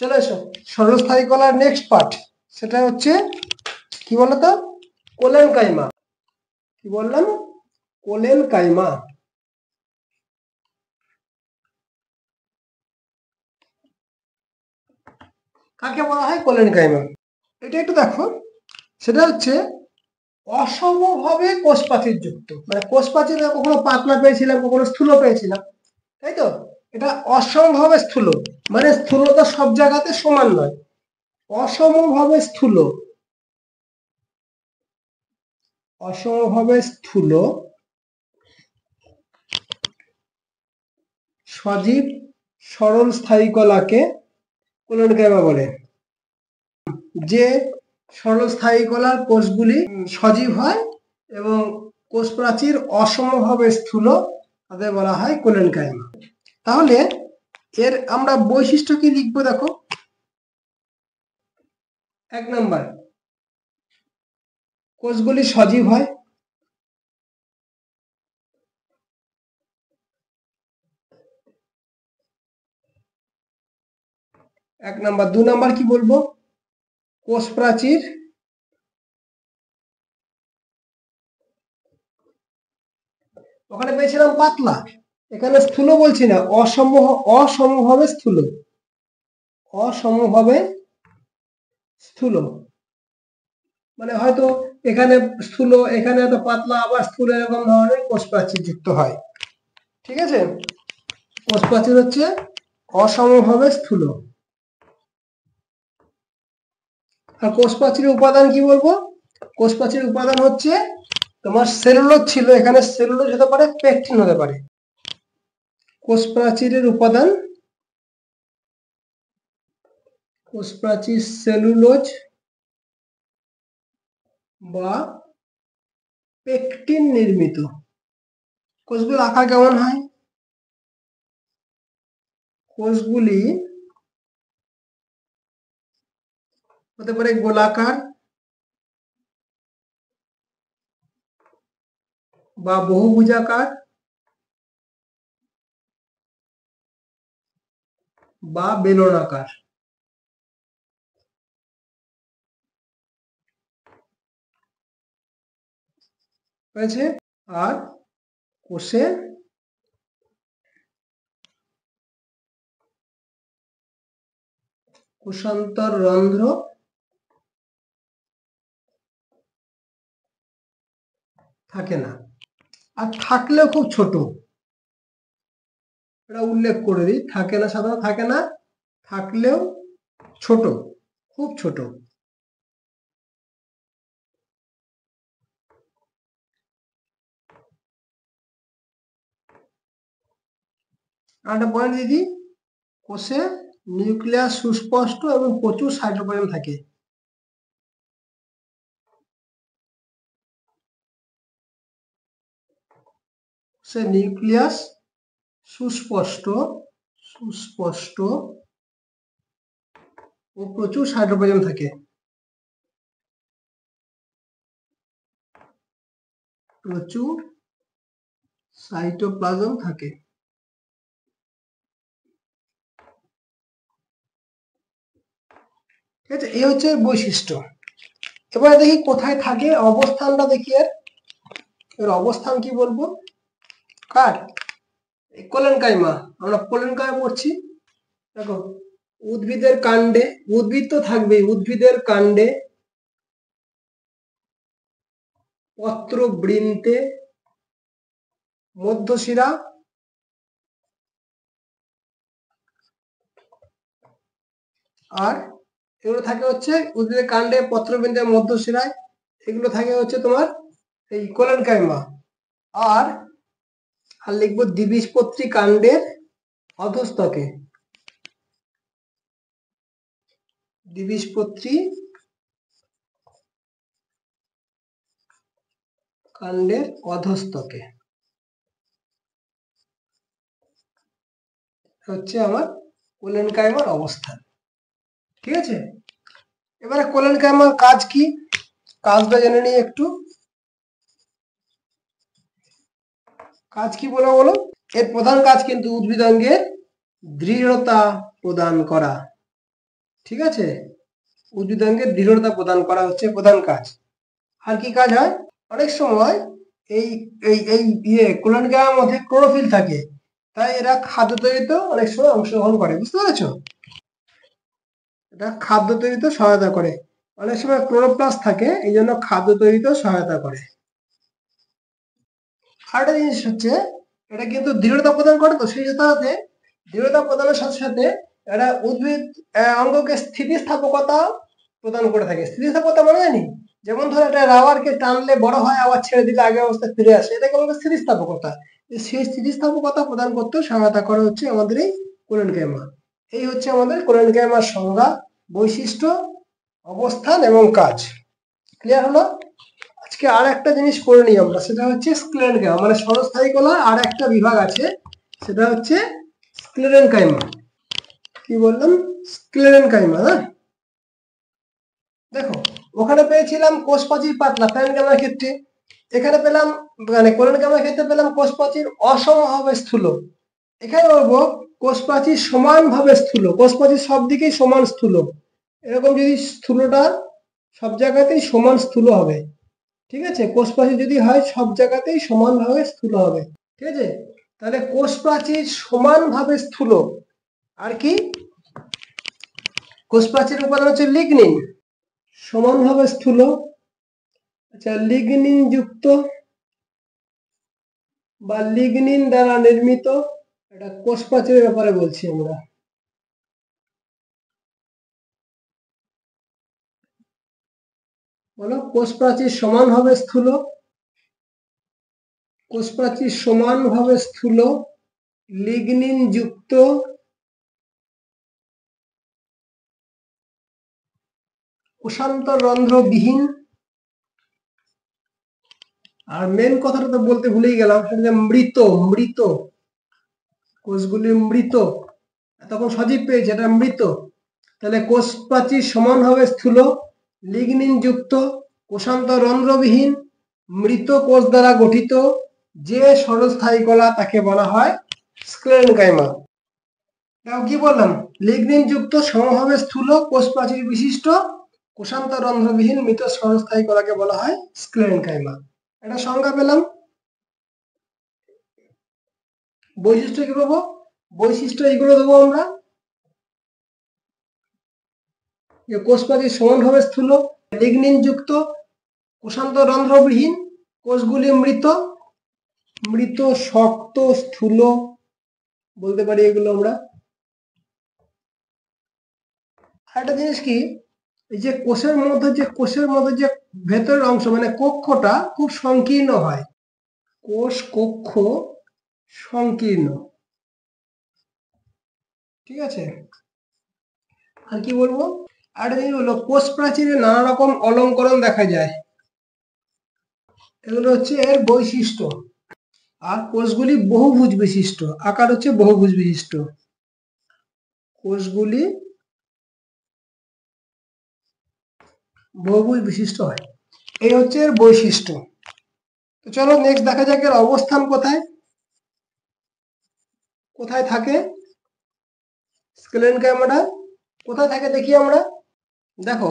চলে এসো সরলস্থায়ী কলার next part, সেটা হচ্ছে কি বলতো, কোলেন কাইমা। কি বললাম? কোলেন কাইমা। কাকে বলা হয় কোলেন কাইমা? এটা একটু দেখো, সেটা হচ্ছে অসমভাবে কোষপ্রাচীর যুক্ত, মানে কোষপ্রাচীর কখনো পাতলা পেয়েছিলাম, কখনো স্থূল পেয়েছিলাম, তাই তো? এটা অসমভাবে স্থূল, মানে স্থূলতা সব জায়গাতে সমান নয়, অসমভাবে স্থূল। অসমভাবে স্থূল সজীব সরল স্থায়ী কলাকে কোলেন কাইমা বলে। যে সরল স্থায়ী কলার কোষগুলি সজীব হয় এবং কোষ প্রাচীর অসমভাবে স্থূল, তাদের বলা হয় কোলেন কাইমা। তাহলে এর আমরা বৈশিষ্ট্য কি লিখবো দেখো। 1 নাম্বার, কোষগুলি সজীব হয়। 1 নাম্বার। 2 নাম্বার কি বলবো? কোষ প্রাচীর ওখানে পেয়েছিলাম পাতলা, এখানে স্থূল বলছি না, অসমভাবে স্থূল, অসমভাবে স্থূল, মানে হয়তো এখানে স্থূল, এখানে হয়তো পাতলা, আবার স্থূল, এরকম ধরনের কোষ প্রাচীর যুক্ত হয়। ঠিক আছে, কোষ প্রাচীর হচ্ছে অসমভাবে স্থূল। আর কোষ প্রাচীরের উপাদান কি বলবো? কোষ প্রাচীরের উপাদান হচ্ছে তোমার সেলুলোজ ছিল, এখানে সেলুলোজ হতে পারে, পেকটিন হতে পারে। কোষ প্রাচীরের উপাদান, কোষ প্রাচীর সেলুলোজ বা পেকটিন নির্মিত। কোষগুলির আকার কেমন হয়? কোষগুলি হতে পারে গোলাকার বা বহুভুজাকার বা বেলনাকার। হয়েছে? আর কোষে কোষান্তর রন্ধ্র থাকে না, আর থাকলেও খুব ছোট। এটা উল্লেখ করে দিই, থাকে না, সাধারণত থাকে না, থাকলেও ছোট, খুব ছোট। আর একটা পয়েন্ট দিদি, কোষে নিউক্লিয়াস সুস্পষ্ট এবং প্রচুর সাইটোপ্লাজম থাকে। কোষে নিউক্লিয়াস সুস্পষ্ট সুস্পষ্ট ও প্রচুর সাইটোপ্লাজম থাকে। প্রচুর সাইটোপ্লাজম থাকে। ঠিক আছে, এই হচ্ছে বৈশিষ্ট্য। এবারে দেখি কোথায় থাকে, অবস্থানটা দেখি। এর অবস্থান কি বলবো? কার? কোলেন কাইমা। আমরা কোলেন কাইমা পড়ছি, দেখো উদ্ভিদের কাণ্ডে, উদ্ভিদ তো থাকবেই, উদ্ভিদের কাণ্ডে, পত্র বৃন্তে, মধ্যশিরা, আর এগুলো থাকে হচ্ছে উদ্ভিদের কাণ্ডে, পত্রবৃন্তে, মধ্যশিরায়, এগুলো থাকে হচ্ছে তোমার এই কোলেন কাইমা। আর আর লিখবো দ্বিবীজপত্রী কাণ্ডের অধস্তকে, দ্বিবীজপত্রী কাণ্ডের অধস্তকে হচ্ছে আমার কোলেন কাইমার অবস্থান। ঠিক আছে, এবারে কোলেন কাইমার কাজ কি, কাজটা জেনে নিই একটু। কাজ কি বলো বলো? এর প্রধান কাজ কিন্তু উদ্ভিদাঙ্গের দৃঢ়তা প্রদান করা। ঠিক আছে, উদ্ভিদাঙ্গের দৃঢ়তা প্রদান করা হচ্ছে প্রধান কাজ। আর কি কাজ হয়, অনেক সময় এই এই এই কোলন গ্যামের মধ্যে ক্লোরোফিল থাকে, তাই এরা খাদ্য তৈরিতে অনেক সময় অংশগ্রহণ করে, বুঝতে পেরেছো? এটা খাদ্য তৈরিতে সহায়তা করে। অনেক সময় ক্লোরোপ্লাস্ট থাকে, এই জন্য খাদ্য তৈরিতেও সহায়তা করে। আরেকটা জিনিস হচ্ছে, এটা কিন্তু দৃঢ়তা প্রদান করে, তো সেই সাথে দৃঢ়তা প্রদানের সাথে সাথে এটা উদ্ভিদ অঙ্গকে স্থিতিস্থাপকতা প্রদান করে থাকে। স্থিতিস্থাপকতা মানে জানি, যেমন ধরো একটা রাবারকে টানলে বড় হয়, আবার ছেড়ে দিলে আগের অবস্থায় ফিরে আসে, এটাকে বলে স্থিতিস্থাপকতা। সেই স্থিতিস্থাপকতা প্রদান করতেও সহায়তা করা হচ্ছে আমাদের এই কোলেনকাইমা। এই হচ্ছে আমাদের কোলেনকাইমার সংজ্ঞা, বৈশিষ্ট্য, অবস্থান এবং কাজ। ক্লিয়ার হলো? আজকে আর একটা জিনিস করে নিই আমরা, সেটা হচ্ছে স্ক্লেরেনকাইমা, মানে সরস্থায়ী কলার আর একটা বিভাগ আছে, সেটা হচ্ছে স্ক্লেরেনকাইমা। কি বললাম? স্ক্লেরেনকাইমা। হ্যাঁ, দেখো ওখানে পেয়েছিলাম কোষ প্রাচীর পাতলা প্যারেনকাইমার ক্ষেত্রে, এখানে পেলাম মানে কোলেনকাইমার ক্ষেত্রে পেলাম কোষ প্রাচীর অসমভাবে স্থূল। এখানে বলবো কোষ প্রাচীর সমানভাবে স্থূল। কোষ প্রাচীর সব দিকেই সমান স্থূল, এরকম যদি স্থূলটা সব জায়গাতেই সমান স্থূল হবে। ঠিক আছে, কোষ প্রাচীর যদি হয় সব জায়গাতেই সমানভাবে স্থূল হবে। ঠিক আছে, তাহলে কোষ প্রাচীর সমানভাবে স্থূল। আর কি, কোষ প্রাচীর উপাদান হচ্ছে লিগনিন, সমানভাবে স্থূল। আচ্ছা, লিগনিন যুক্ত বা লিগনিন দ্বারা নির্মিত এটা কোষ প্রাচীরের ব্যাপারে বলছি আমরা। বলো, কোষ প্রাচীর সমানভাবে স্থূল, কোষ প্রাচীর সমানভাবে স্থূল, লিগনিন যুক্ত, কোষান্তররন্ধ্রবিহীন। আর মেন কথাটা তো বলতে ভুলেই গেলাম, সেটা মৃত। মৃত কোষগুলি মৃত, তখন সজীব পেয়েছে, এটা মৃত। তাহলে কোষ প্রাচীর সমানভাবে স্থূল, লিগনিন যুক্ত, কোষান্তররন্ধ্রবিহীন, মৃত কোষ দ্বারা গঠিত যে সরস্থায়ী কলা তাকে বলা হয় স্ক্লেরেনকাইমা। তাও কি বললাম, লিগনিন যুক্ত সমভাবে স্থূল কোষ প্রাচীর বিশিষ্ট কোষান্তররন্ধ্রবিহীন মৃত সরস্থায়ী কলাকে বলা হয় স্ক্লেরেনকাইমা। এটা সংজ্ঞা পেলাম। বৈশিষ্ট্য কি পাবো, বৈশিষ্ট্য এইগুলো দেবো আমরা, কোষ প্রাচীর সমানভাবে স্থূল, লিগনিন যুক্ত, কোষান্তররন্ধ্রবিহীন, কোষগুলি মৃত, মৃত শক্ত স্থূল বলতে পারি এগুলো আমরা। আরেকটা জিনিস কি, এই যে কোষের মধ্যে যে ভেতরের অংশ মানে কক্ষটা খুব সংকীর্ণ হয়, কোষ কক্ষ সংকীর্ণ। ঠিক আছে, আর কি বলবো, আরেকটা জিনিস হলো কোষ প্রাচীরে নানা রকম অলঙ্করণ দেখা যায়, এগুলো হচ্ছে এর বৈশিষ্ট্য। আর কোষগুলি বহুভুজ বিশিষ্ট, আকার হচ্ছে বহুভুজ বিশিষ্ট, কোষগুলি বহুভুজ বিশিষ্ট হয়, এই হচ্ছে এর বৈশিষ্ট্য। তো চলো নেক্সট দেখা যাক এর অবস্থান কোথায়, কোথায় থাকে স্ক্লেরেনকাইমাটা, কোথায় থাকে দেখি আমরা। দেখো,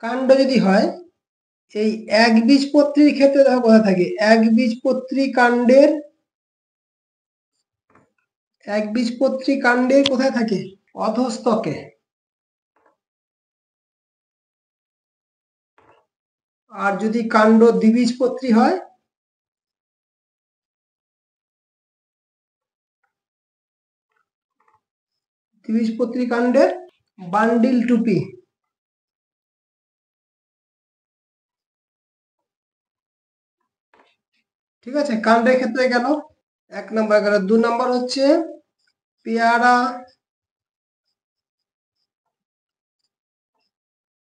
কাণ্ড যদি হয় এই একবীজপত্রীর ক্ষেত্রে, দেখো কোথায় থাকে, একবীজপত্রী কাণ্ডের কোথায় থাকে, অধস্তকে। আর যদি কাণ্ড দ্বিবীজপত্রী হয়, দ্বিবীজপত্রী কাণ্ডের বান্ডিল টুপি। ঠিক আছে, কাণ্ডের ক্ষেত্রে গেল এক নম্বর গেল। 2 নম্বর হচ্ছে পেয়ারা,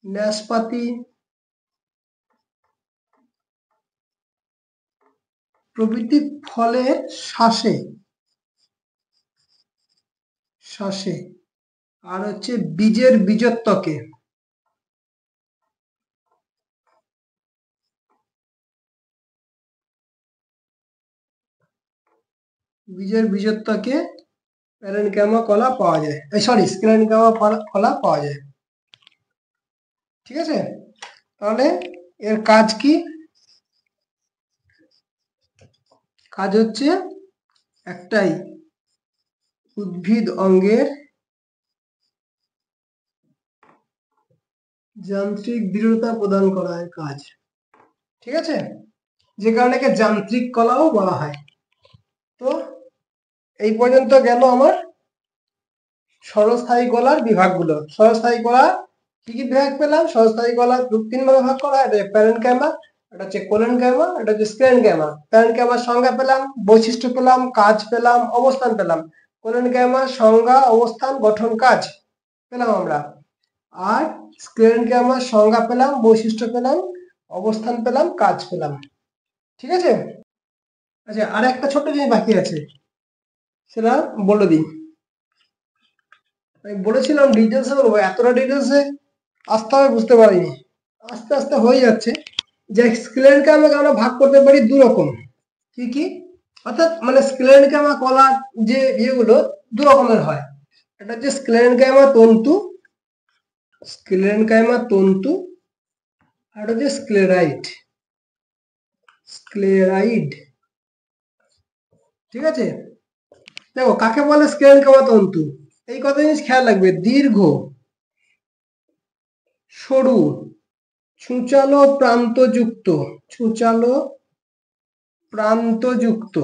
নাশপাতি প্রভৃতি ফলের শ্বাসে, আর হচ্ছে বীজের বীজত্বকে, বীজের বীজত্বকে প্যারেনকাইমা কলা পাওয়া যায়, সরি স্ক্লেরেনকাইমা কলা পাওয়া যায়। ঠিক আছে, তাহলে এর কাজ কি? কাজ হচ্ছে একটাই, উদ্ভিদ অঙ্গের যান্ত্রিক দৃঢ়তা প্রদান করা হয় কাজ। ঠিক আছে, যে কারণে যান্ত্রিক কলাও বলা হয়। তো এই পর্যন্ত গেল আমার সরলস্থায়ী কলার বিভাগগুলো। সরলস্থায়ী কলা কি কি বিভাগ পেলাম? সরলস্থায়ী কলা তিন ভাগে ভাগ করা হয়, এটা প্যারেনকাইমা, এটা হচ্ছে কোলেনকাইমা, এটা হচ্ছে স্ক্লেরেনকাইমা। প্যারেনকাইমার সংজ্ঞা পেলাম, বৈশিষ্ট্য পেলাম, কাজ পেলাম, অবস্থান পেলাম। কোলেনকাইমার সংজ্ঞা, অবস্থান, গঠন, কাজ পেলাম আমরা। আর স্ক্লেরেনকাইমার সংজ্ঞা পেলাম, বৈশিষ্ট্য পেলাম, অবস্থান পেলাম, কাজ পেলাম। ঠিক আছে, আচ্ছা আর একটা ছোট্ট জিনিস বাকি আছে, সেটা বলে দিই। আমি বলেছিলাম ডিটেলসে বলবো, এতটা ডিটেলসে আসতে হবে বুঝতে পারিনি, আস্তে আস্তে হয়ে যাচ্ছে। যে স্ক্লেরেনকাইমাকে আমরা ভাগ করতে পারি দু রকম। কি কি? অর্থাৎ মানে স্ক্লেরেনকাইমা কলার যে ইয়েগুলো দু রকমের হয়। এটা হচ্ছে স্ক্লেরেনকাইমা তন্তু, স্ক্লেরেনকাইমা তন্তু, আর হচ্ছে স্ক্লেরাইড, স্ক্লেরাইড। ঠিক আছে, দেখো কাকে বলে স্ক্লেরেনকাইমা তন্তু, এই কথা জিনিস খেয়াল রাখবে। দীর্ঘ, সরু, ছুঁচালো প্রান্তযুক্ত, ছুঁচালো প্রান্তযুক্ত,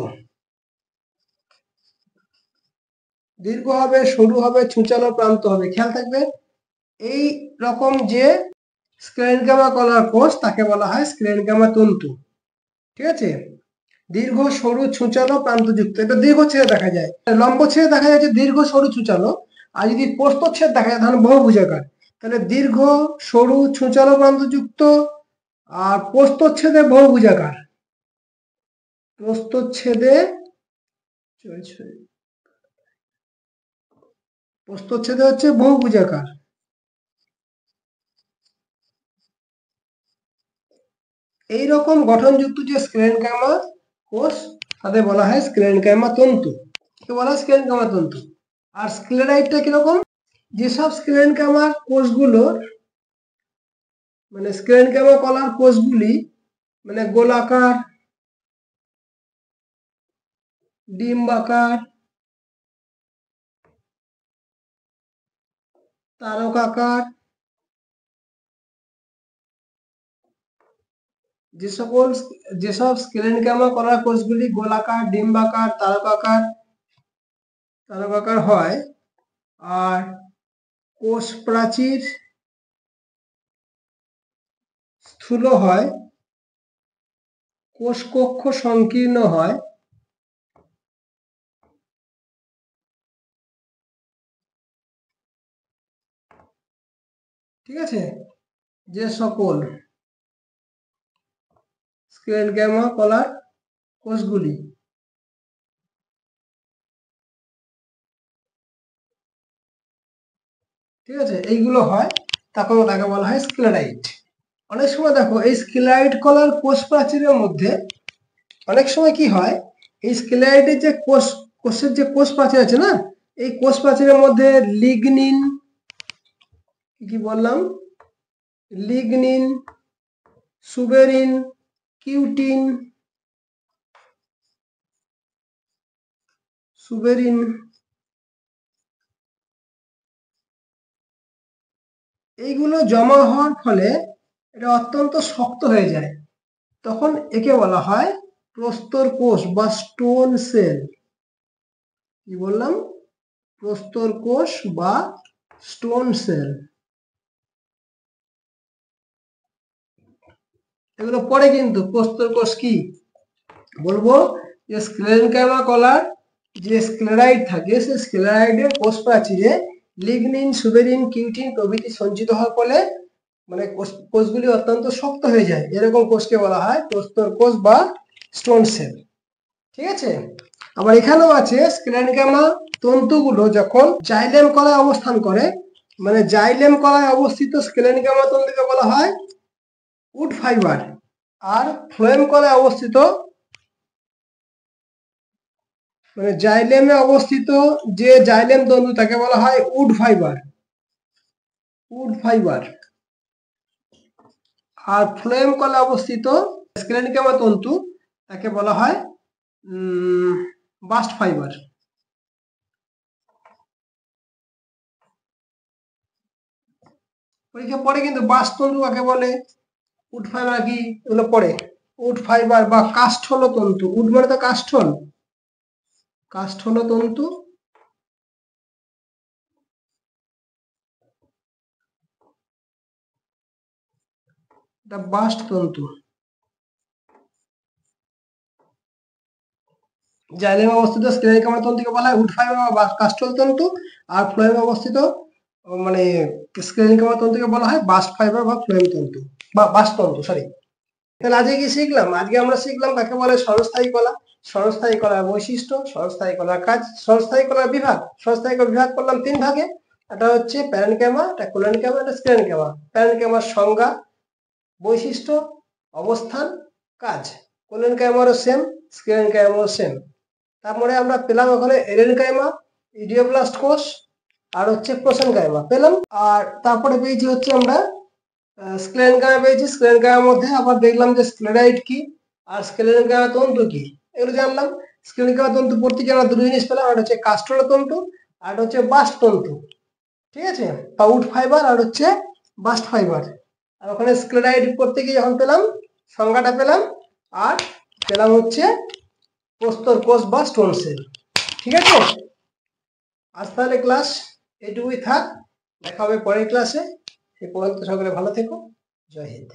দীর্ঘ হবে, সরু হবে, ছুঁচালো প্রান্ত হবে। খেয়াল থাকবে এই রকম যে স্ক্লেরেনকাইমা কলার কোষ তাকে বলা হয় স্ক্লেরেনকাইমা তন্তু। ঠিক আছে, দীর্ঘ, সরু, ছুঁচালো, প্রান্তযুক্ত। এটা দীর্ঘ ছেদে দেখা যায়, লম্ব ছেদে দেখা যাচ্ছে দীর্ঘ, সরু, ছুঁচালো। আর যদি প্রস্থচ্ছেদ দেখা যায় তাহলে বহুভুজাকার। তাহলে দীর্ঘ, সরু, ছুঁচালো, প্রান্তযুক্ত, আর প্রস্থচ্ছেদে বহুভুজাকার। প্রস্থচ্ছেদে প্রস্থচ্ছেদে হচ্ছে বহুভুজাকার। এইরকম গঠনযুক্ত যে স্ক্লেরেনকাইমা কোষ তাদের বলা হয় স্ক্লেরেনকাইমা তন্তু। কি বলা হয়? স্ক্লেরেনকাইমা তন্তু। আর স্ক্লেরাইডটা কিরকম? যেসব স্ক্লেরেনকাইমা কোষগুলোর মানে স্ক্লেরেনকাইমা কলার কোষগুলি মানে গোলাকার, ডিম্বাকার, তারকাকার, যেসব স্ক্লেরেনকাইমা কলার কোষগুলি গোলাকার, ডিম্বাকার, তারকাকার হয়, আর কোষ প্রাচীর স্থূল হয়, কোষ কক্ষ সংকীর্ণ হয়, ঠিক আছে, যে সকল স্ক্লেরেনকাইমা কলার কোষগুলি ঠিক আছে এইগুলো হয় তাকে বলা হয় স্ক্লেরাইড। অনেক সময় দেখো এই স্ক্লেরাইড কলার কোষ প্রাচীরের মধ্যে অনেক সময় কি হয়, এই স্ক্লেরাইডের যে কোষের যে কোষ প্রাচীর আছে না, এই কোষ প্রাচীরের মধ্যে লিগনিন, কি বললাম, লিগনিন, সুবেরিন, কিউটিন, সুবেরিন, এইগুলো জমা হওয়ার ফলে এটা অত্যন্ত শক্ত হয়ে যায়। তখন একে বলা হয় প্রস্তর কোষ বা স্টোন সেল। কি বললাম? প্রস্তর কোষ বা স্টোন সেল। এগুলো পরে কিন্তু প্রস্তর কোষ কি বলবো, যে স্ক্লেরেনকাইমা কলার যে স্ক্লেরাইড থাকে সেই স্ক্লেরাইডের কোষ প্রাচীরে লিগনিন, সুবেরিন, কিউটিন প্রভৃতি সঞ্চিত হওয়ার ফলে মানে কোষগুলি অত্যন্ত শক্ত হয়ে যায়। এরকম কোষকে বলা হয় প্রস্তর কোষ বা স্টোন সেল। ঠিক আছে, আবার এখানেও আছে স্ক্লেরেনকাইমা তন্তুগুলো যখন জাইলেম কলায় অবস্থান করে, মানে জাইলেম কলায় অবস্থিত স্ক্লেরেনকাইমা তন্তুকে বলা হয় উড ফাইবার, আর ফ্লোয়েম কলায় অবস্থিত মানে জাইলেমে অবস্থিত যে জাইলেম তন্তু তাকে বলা হয় উড ফাইবার। Wood fibre. আর ফ্লোয়েম কলে অবস্থিত স্ক্লেরেনকাইমা তন্তু তাকে বলা হয় বাস্ট ফাইবার। পরীক্ষা পড়ে কিন্তু বাস্ট তন্তু কাকে বলে, উড ফাইবার কি, এগুলো পড়ে। উড ফাইবার বা কাষ্ঠল তন্তু, উড মানে তো কাষ্ঠল, কাষ্ঠল তন্তু। এটা বাস্ট তন্তু। জাইলেমে অবস্থিত স্ক্লেরেনকাইমা তন্তুকে বলা হয় উড ফাইবার বা কাষ্ঠল তন্তু, আর ফ্লোয়েমে অবস্থিত মানে স্ক্লেরেনকাইমা তন্তুকে বলা হয় বাস্ট ফাইবার বা ফ্লোয়েম তন্তু বা বাস্ট তন্তু, সরি। তাহলে আজকে কি শিখলাম? আজকে আমরা শিখলাম কাকে বলে ক্ষণস্থায়ী কলা, ক্ষণস্থায়ী কলার বৈশিষ্ট্য, ক্ষণস্থায়ী কলার কাজ, ক্ষণস্থায়ী কলার বিভাগ। ক্ষণস্থায়ী কলার বিভাগ করলাম 3 ভাগে। একটা হচ্ছে প্যারেনকাইমা, একটা কোলেনকাইমা, একটা স্ক্লেরেনকাইমা। প্যারেনকাইমার সংজ্ঞা, বৈশিষ্ট্য, অবস্থান, কাজ। কোলেনকাইমারও সেম, স্ক্লেরেনকাইমারও সেম। তারপরে আমরা পেলাম ওখানে এরেনকাইমা, ইডিওপ্লাস্ট কোষ, আর হচ্ছে প্রোসেনকাইমা পেলাম। আর তারপরে পেয়েছি হচ্ছে আমরা স্ক্লেরেনকাইমা পেয়েছি। স্ক্লেরেনকাইমার মধ্যে আবার দেখলাম যে স্ক্লেরাইড কি আর স্ক্লেরেনকাইমা তন্তু কি, এগুলো জানলাম। স্ক্লেরেনকাইমা তন্তু পড়তে গিয়ে আমরা দুটো জিনিস পেলাম, একটা হচ্ছে কাস্টল তন্তু আর হচ্ছে বাস্ট তন্তু, ঠিক আছে, বা উড ফাইবার আর হচ্ছে বাস্ট ফাইবার। আর ওখানে স্ক্লেরাইড পড়তে গিয়ে যখন পেলাম সংজ্ঞাটা পেলাম, আর পেলাম হচ্ছে প্রস্তর কোষ বা স্টোন সেল, ঠিক আছে। আজ তাহলে ক্লাস এটুকুই থাক, দেখা হবে পরের ক্লাসে। সে পর্যন্ত সকলে ভালো থেকো, জয় হিন্দ।